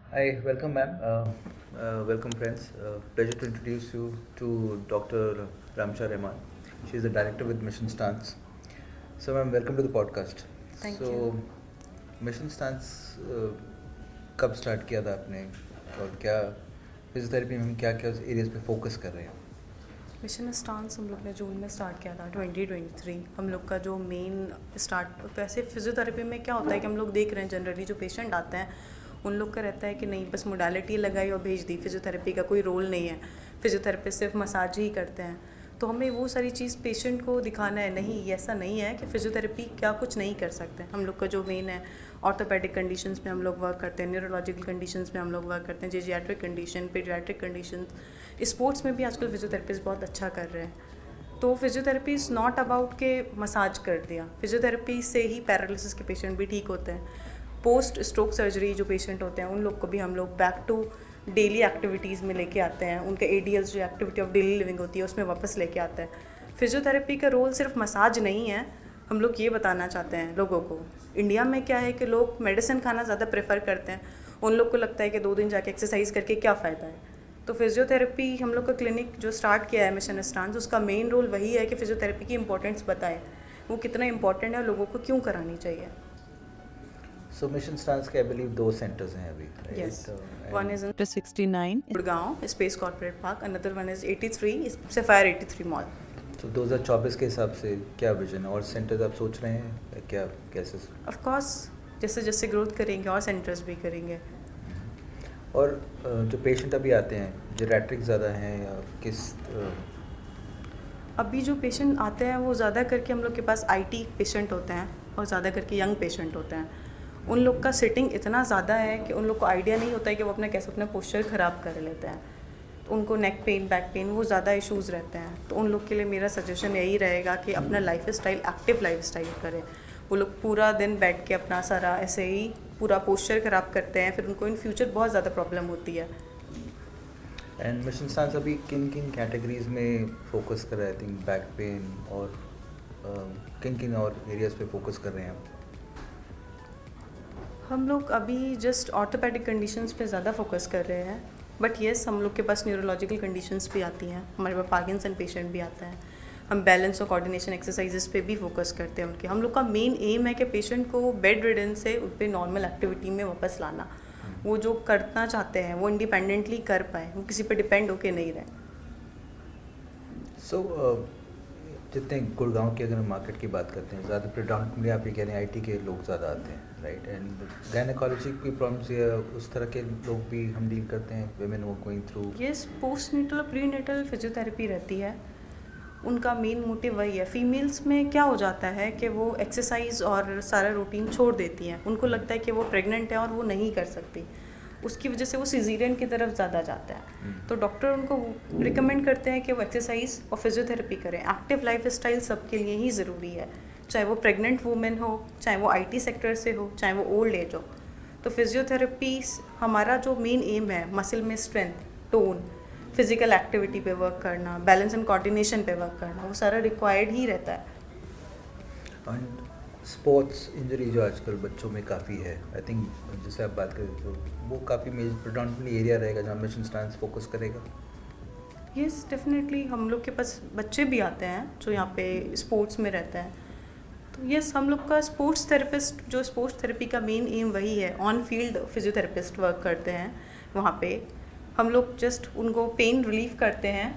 Hi, welcome, ma'am. Welcome, friends. Pleasure to introduce you to Dr. Ramsha Rahman. She is the director with Mission Stance. So, ma'am, welcome to the podcast. Thank you. So, Mission Stance कब start किया था आपने और क्या physiotherapy में हम क्या क्या एरियाज पे फोकस कर रहे हैं? मिशन स्टांस हम लोग ने जून में स्टार्ट किया था 2023। हम लोग का जो मेन स्टार्ट वैसे फिजियोथेरेपी में क्या होता है कि हम लोग देख रहे हैं जनरली जो पेशेंट आते हैं उन लोग का रहता है कि नहीं बस मोडालिटी लगाई और भेज दी, फिजियोथेरेपी का कोई रोल नहीं है, फिजियोथेरेपिस्ट सिर्फ मसाज ही करते हैं। तो हमें वो सारी चीज़ पेशेंट को दिखाना है, नहीं ऐसा नहीं है कि फिजियोथेरेपी क्या कुछ नहीं कर सकते। हम लोग का जो मेन है ऑर्थोपेडिक कंडीशंस में हम लोग वर्क करते हैं, न्यूरोलॉजिकल कंडीशंस में हम लोग वर्क करते हैं, जेजियाट्रिक कंडीशन, पीडियाट्रिक कंडीशंस। स्पोर्ट्स में भी आजकल फिजियोथेरेपिस्ट बहुत अच्छा कर रहे हैं। तो फिजियोथेरेपी इज़ नॉट अबाउट के मसाज कर दिया, फिजियोथेरेपी से ही पैरालिसिस के पेशेंट भी ठीक होते हैं। पोस्ट स्ट्रोक सर्जरी जो पेशेंट होते हैं उन लोग को भी हम लोग बैक टू डेली एक्टिविटीज़ में लेके आते हैं, उनके एडीएल्स जो एक्टिविटी ऑफ डेली लिविंग होती है उसमें वापस लेके आते हैं। फिजियोथेरेपी का रोल सिर्फ मसाज नहीं है। हम लोग ये बताना चाहते हैं लोगों को, इंडिया में क्या है कि लोग मेडिसिन खाना ज़्यादा प्रेफर करते हैं। उन लोग को लगता है कि 2 दिन जाके एक्सरसाइज करके क्या फ़ायदा है। तो फिजियोथेरेपी हम लोग का क्लिनिक जो स्टार्ट किया है मिशन स्टांस, उसका मेन रोल वही है कि फिजियोथेरेपी की इंपॉर्टेंस बताएं, वो कितना इंपॉर्टेंट है और लोगों को क्यों करानी चाहिए। सो मिशन स्टांस के आई बिलीव 2 सेंटर्स हैं अभी, Yes, right? one is in Chapter 69. Gurgaon, Space Corporate Park. Another one is 83, is Sapphire 83 Mall. तो 2024 के हिसाब से क्या विजन है और सेंटर्स आप सोच रहे हैं क्या कैसे? Of course, जैसे जैसे ग्रोथ करेंगे और सेंटर्स भी करेंगे। और जो पेशेंट अभी आते हैं जेरेट्रिक ज़्यादा हैं या किस अभी जो पेशेंट आते हैं वो ज़्यादा करके हम लोग के पास आईटी पेशेंट होते हैं और ज़्यादा करके यंग पेशेंट होते हैं। उन लोग का सिटिंग इतना ज़्यादा है कि उन लोग को आइडिया नहीं होता है कि वो अपना कैसे अपना पोस्चर ख़राब कर लेते हैं। तो उनको नेक पेन, बैक पेन, वो ज़्यादा इश्यूज़ रहते हैं। तो उन लोग के लिए मेरा सजेशन यही रहेगा कि अपना life style, active life style करें। वो लोग पूरा दिन बैठ के अपना सारा ऐसे ही पूरा पोस्चर ख़राब करते हैं, फिर उनको इन फ्यूचर बहुत ज़्यादा प्रॉब्लम होती है। एंड मिशन स्टांस अभी किन किन कैटेगरीज में फोकस कर रहे हैं? आई थिंक बैक पेन और किन किन और एरियाज पे फोकस कर रहे हैं आप? हम लोग अभी जस्ट ऑर्थोपेडिक कंडीशंस पे ज़्यादा फोकस कर रहे हैं, बट येस हम लोग के पास न्यूरोलॉजिकल कंडीशंस भी आती हैं, हमारे पास पार्किंसन पेशेंट भी आता है। हम बैलेंस और कोऑर्डिनेशन एक्सरसाइजेस पे भी फोकस करते हैं उनके। हम लोग का मेन एम है कि पेशेंट को बेड रिडन से उन पर नॉर्मल एक्टिविटी में वापस लाना। वो जो करना चाहते हैं वो इंडिपेंडेंटली कर पाए, वो किसी पे डिपेंड होके नहीं रहे। सो जितने गुड़गांव की अगर हम मार्केट की बात करते हैं ज़्यादा प्रिडॉमिनेटली आप ये कह रहे हैं आईटी के लोग ज़्यादा आते हैं, राइट? एंड गायनेकोलॉजी की प्रॉब्लम्स या उस तरह के लोग भी हम डील करते हैं, वुमेन वो गोइंग थ्रू। येस, पोस्ट नीटल और प्री नेटल फिजियोथेरेपी रहती है, उनका मेन मोटिव वही है। फीमेल्स में क्या हो जाता है कि वो एक्सरसाइज और सारा रूटीन छोड़ देती हैं, उनको लगता है कि वो प्रेग्नेंट है और वो नहीं कर सकती, उसकी वजह से वो सिजेरियन की तरफ ज़्यादा जाता है। तो डॉक्टर उनको रिकमेंड करते हैं कि वो एक्सरसाइज और फिजियोथेरेपी करें। एक्टिव लाइफ स्टाइल सबके लिए ही ज़रूरी है, चाहे वो प्रेग्नेंट वूमेन हो, चाहे वो आईटी सेक्टर से हो, चाहे वो ओल्ड एज हो। तो फिजियोथेरेपी हमारा जो मेन एम है, मसल में स्ट्रेंथ, टोन, फिजिकल एक्टिविटी पे वर्क करना, बैलेंस एंड कोऑर्डिनेशन पे वर्क करना, वो सारा रिक्वायर्ड ही रहता है। एंड स्पोर्ट्स इंजरी जो आजकल बच्चों में काफ़ी है, आई थिंक जैसे आप बात करें तो वो काफ़ी प्रिडॉमिनेटली एरिया रहेगा जहाँ मिशन स्टांस फोकस करेगा। यस, डेफिनेटली हम लोग के पास बच्चे भी आते हैं जो यहाँ पे स्पोर्ट्स में रहते हैं। तो यस, हम लोग का स्पोर्ट्स थेरेपिस्ट, जो स्पोर्ट्स थेरेपी का मेन एम वही है, ऑन फील्ड फिजियोथेरेपिस्ट वर्क करते हैं वहाँ पे। हम लोग जस्ट उनको पेन रिलीफ करते हैं,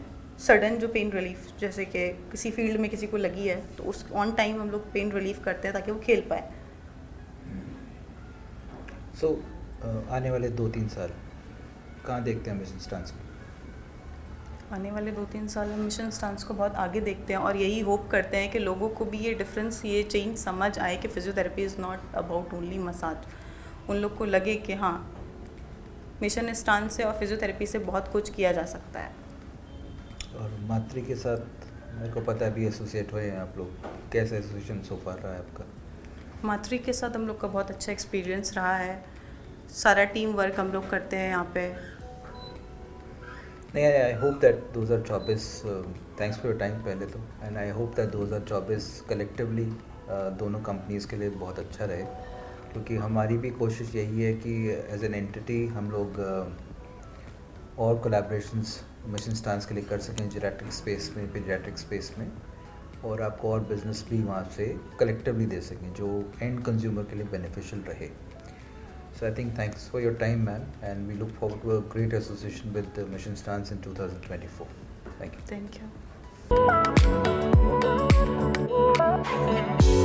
सडन जो पेन रिलीफ, जैसे कि किसी फील्ड में किसी को लगी है तो उस ऑन टाइम हम लोग पेन रिलीफ करते हैं ताकि वो खेल पाए। सो आने वाले 2-3 साल कहाँ देखते हैं मिशन स्टांस को? आने वाले 2-3 साल हम मिशन स्टांस को बहुत आगे देखते हैं और यही होप करते हैं कि लोगों को भी ये डिफरेंस, ये चेंज समझ आए कि physiotherapy is not about only massage. उन लोग को लगे कि हाँ, मिशन स्टांस से और फिजियोथेरेपी से बहुत कुछ किया जा सकता है। और मातृ के साथ मेरे को पता है अभी एसोसिएट हुए हैं आप लोग, कैसा एसोसिएशन सो फार रहा है आपका? मातृ के साथ हम लोग का बहुत अच्छा एक्सपीरियंस रहा है, सारा टीम वर्क हम लोग करते हैं यहाँ पे। नहीं, I hope that 2024, thanks for your time पहले तो, and I hope that 2024 collectively दोनों कंपनीज़ के लिए बहुत अच्छा रहे क्योंकि हमारी भी कोशिश यही है कि एज एन एंटिटी हम लोग और कोलैबोरेशंस मिशन स्टांस के लिए कर सकें जेरेट्रिक स्पेस में, पीडियाट्रिक स्पेस में, और आपको और बिजनेस भी वहाँ से कलेक्टिवली दे सकें जो एंड कंज्यूमर के लिए बेनिफिशियल रहे. So I think thanks for your time, ma'am, and we look forward to a great association with the Mission Stance in 2024. Thank you. Thank you.